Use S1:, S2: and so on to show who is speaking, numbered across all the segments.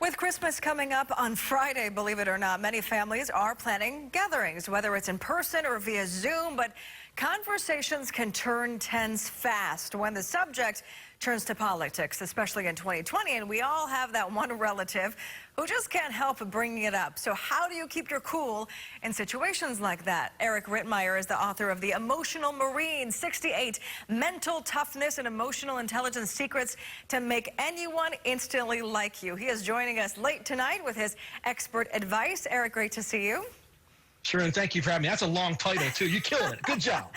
S1: With Christmas coming up on Friday, believe it or not, many families are planning gatherings, whether it's in person or via Zoom, but conversations can turn tense fast when the subject turns to politics, especially in 2020, and we all have that one relative who just can't help bringing it up. So how do you keep your cool in situations like that? Eric Rittmeyer is the author of The Emotional Marine, 68 Mental Toughness and Emotional Intelligence Secrets to Make Anyone Instantly Like You. He is joining us late tonight with his expert advice. Eric, great to see you.
S2: Sure, and thank you for having me. That's a long title, too. You killed it. Good job.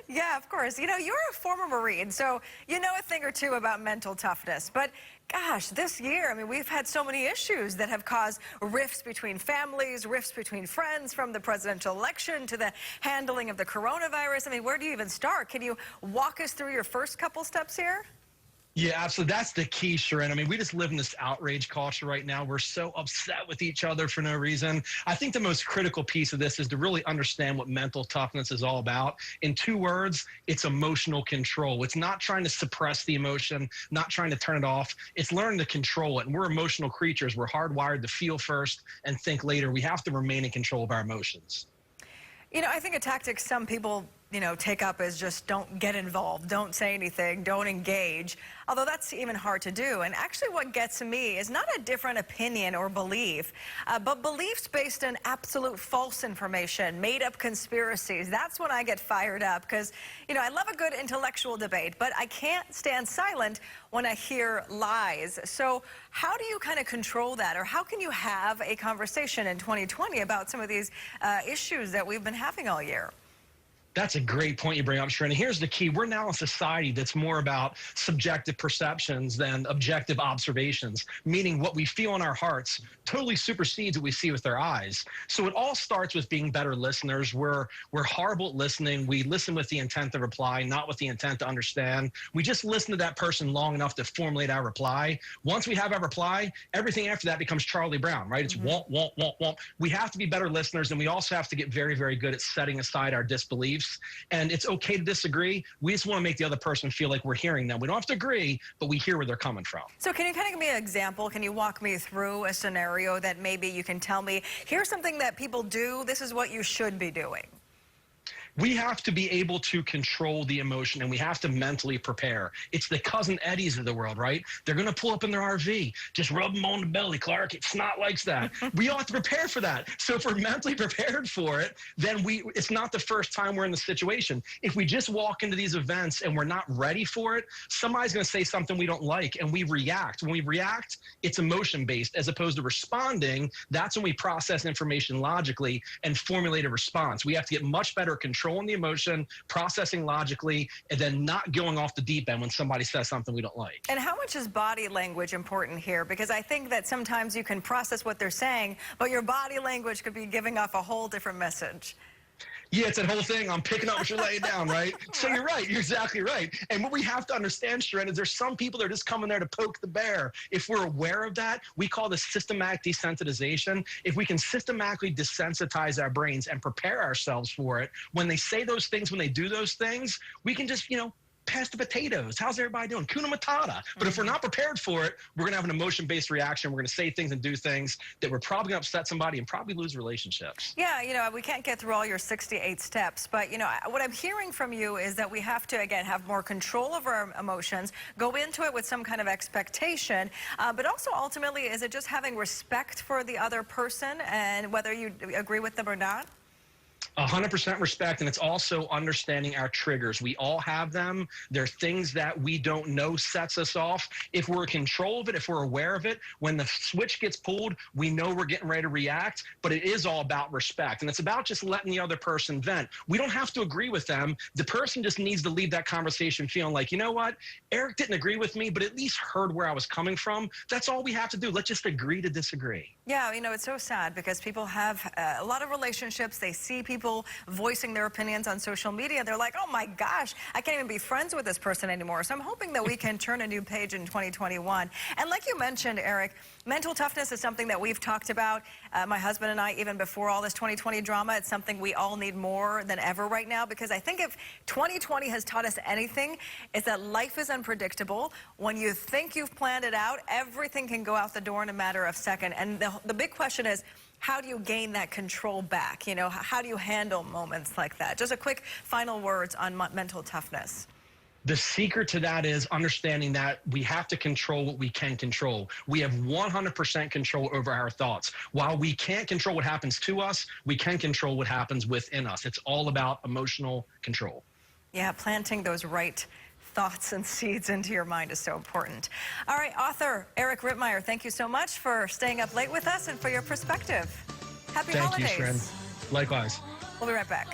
S1: Yeah, of course. You know, you're a former Marine, so you know a thing or two about mental toughness. But gosh, this year, I mean, we've had so many issues that have caused rifts between families, rifts between friends, from the presidential election to the handling of the coronavirus. I mean, where do you even start? Can you walk us through your first couple steps here?
S2: Yeah, absolutely. That's the key, Sharon. I mean, we just live in this outrage culture right now. We're so upset with each other for no reason. I think the most critical piece of this is to really understand what mental toughness is all about. In 2 words, it's emotional control. It's not trying to suppress the emotion, not trying to turn it off. It's learning to control it. And we're emotional creatures. We're hardwired to feel first and think later. We have to remain in control of our emotions.
S1: You know, I think a tactic some people, take up is just don't get involved, don't say anything, don't engage, although that's even hard to do. And actually what gets me is not a different opinion or belief, but beliefs based on absolute false information, made-up conspiracies. That's when I get fired up because, I love a good intellectual debate, but I can't stand silent when I hear lies. So how do you kind of control that, or how can you have a conversation in 2020 about some of these issues that we've been having all year?
S2: That's a great point you bring up, Sharon. And here's the key. We're now a society that's more about subjective perceptions than objective observations, meaning what we feel in our hearts totally supersedes what we see with our eyes. So it all starts with being better listeners. We're horrible at listening. We listen with the intent to reply, not with the intent to understand. We just listen to that person long enough to formulate our reply. Once we have our reply, everything after that becomes Charlie Brown, right? It's won't, won't, won't, won't. We have to be better listeners, and we also have to get very, very good at setting aside our disbeliefs. And it's okay to disagree. We just want to make the other person feel like we're hearing them. We don't have to agree, but we hear where they're coming from.
S1: So can you kind of give me an example? Can you walk me through a scenario that maybe you can tell me, here's something that people do, this is what you should be doing?
S2: We have to be able to control the emotion, and we have to mentally prepare. It's the Cousin Eddies of the world, right? They're going to pull up in their RV. Just rub them on the belly, Clark. It's not like that. We all have to prepare for that. So if we're mentally prepared for it, then it's not the first time we're in the situation. If we just walk into these events and we're not ready for it, somebody's going to say something we don't like, and we react. When we react, it's emotion-based as opposed to responding. That's when we process information logically and formulate a response. We have to get much better controlling the emotion, processing logically, and then not going off the deep end when somebody says something we don't like.
S1: And how much is body language important here? Because I think that sometimes you can process what they're saying, but your body language could be giving off a whole different message.
S2: Yeah, it's that whole thing. I'm picking up what you're laying down, right? So you're right. You're exactly right. And what we have to understand, Sharon, is there's some people that are just coming there to poke the bear. If we're aware of that, we call this systematic desensitization. If we can systematically desensitize our brains and prepare ourselves for it, when they say those things, when they do those things, we can just, pass the potatoes. How's everybody doing? Kuna Matata. But if we're not prepared for it, we're going to have an emotion-based reaction. We're going to say things and do things that we're probably going to upset somebody and probably lose relationships.
S1: Yeah, we can't get through all your 68 steps, but, what I'm hearing from you is that we have to, again, have more control over our emotions, go into it with some kind of expectation, but also ultimately, is it just having respect for the other person and whether you agree with them or not?
S2: 100% respect, and it's also understanding our triggers. We all have them. They're things that we don't know sets us off. If we're in control of it, if we're aware of it, when the switch gets pulled, we know we're getting ready to react, but it is all about respect, and it's about just letting the other person vent. We don't have to agree with them. The person just needs to leave that conversation feeling like, you know what, Eric didn't agree with me, but at least heard where I was coming from. That's all we have to do. Let's just agree to disagree.
S1: Yeah, it's so sad because people have a lot of relationships. They see people people voicing their opinions on social media. They're like, oh my gosh, I can't even be friends with this person anymore. So I'm hoping that we can turn a new page in 2021. And like you mentioned, Eric, mental toughness is something that we've talked about, my husband and I, even before all this 2020 drama. It's something we all need more than ever right now, because I think if 2020 has taught us anything, it's that life is unpredictable. When you think you've planned it out, everything can go out the door in a matter of seconds. And the big question is, how do you gain that control back? You know, how do you handle moments like that? Just a quick final words on mental toughness.
S2: The secret to that is understanding that we have to control what we can control. We have 100% control over our thoughts. While we can't control what happens to us, we can control what happens within us. It's all about emotional control.
S1: Yeah, planting those right thoughts and seeds into your mind is so important. All right, author Eric Rittmeyer, thank you so much for staying up late with us and for your perspective. Happy holidays.
S2: Thank you, Sharon. Likewise.
S1: We'll be right back.